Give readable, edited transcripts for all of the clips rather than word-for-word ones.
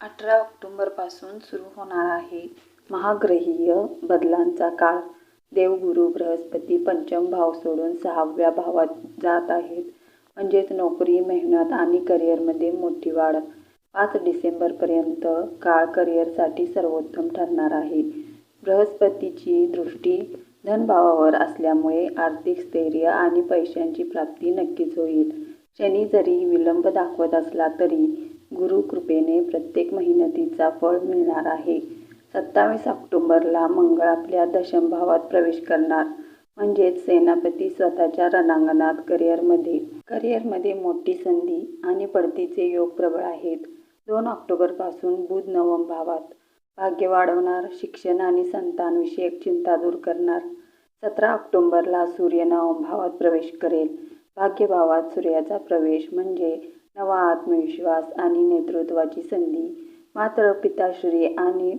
18 ऑक्टोबरपासून सुरू होणार आहे महाग्रहीय बदलांचा काळ. देवगुरू बृहस्पती पंचम भाव सोडून 6व्या भावात जात आहेत. म्हणजेच नोकरी, मेहनत आणि करिअरमध्ये मोठी वाढ. 5 डिसेंबरपर्यंत काळ करिअरसाठी सर्वोत्तम ठरणार आहे. बृहस्पतीची दृष्टी धनभावावर असल्यामुळे आर्थिक स्थैर्य आणि पैशांची प्राप्ती नक्कीच होईल. शनी जरी विलंब दाखवत असला तरी गुरु कृपेने प्रत्येक मेहनतीचा फळ मिळणार आहे. 27 ऑक्टोबरला मंगळ आपल्या दशम भावात प्रवेश करणार. म्हणजेच सेनापती स्वतःच्या रणांगणात. करिअरमध्ये मोठी संधी आणि बढतीचे योग प्रबळ आहेत. 2 ऑक्टोबरपासून बुध नवम भावात भाग्य वाढवणार. शिक्षण आणि संतानविषयक चिंता दूर करणार. 17 ऑक्टोबरला सूर्य नवम भावात प्रवेश करेल. भाग्यभावात सूर्याचा प्रवेश म्हणजे नवा आत्मविश्वास आणि नेतृत्वाची संधी. मात्र पिताश्री आणि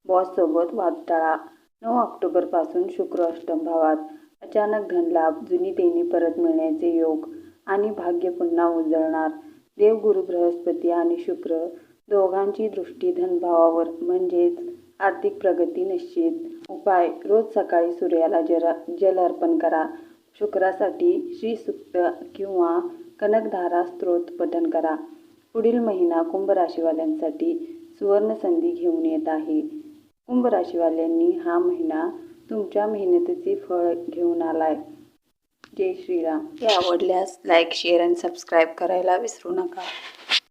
बॉससोबत वाद टाळा. 9 ऑक्टोबरपासून शुक्र अष्टम भावात. अचानक धनलाभ, जुनी देणी परत मिळण्याचे योग आणि भाग्य पुन्हा उजळणार. देवगुरू बृहस्पती आणि शुक्र दोघांची दृष्टी धनभावावर, म्हणजेच आर्थिक प्रगती निश्चित. उपाय: रोज सकाळी सूर्याला जल अर्पण करा. शुक्रासाठी श्रीसूक्त किंवा कनकधारा स्तोत्र पठण करा. पुढील महिना कुंभ राशीवाल्यांसाठी सुवर्ण संधी घेऊन येत आहे. कुंभ राशीवाल्यांनी हा महिना तुमच्या मेहनतीचे फळ घेऊन आलाय. जय श्रीराम. हे आवडल्यास लाईक, शेअर आणि सबस्क्राईब करायला विसरू नका.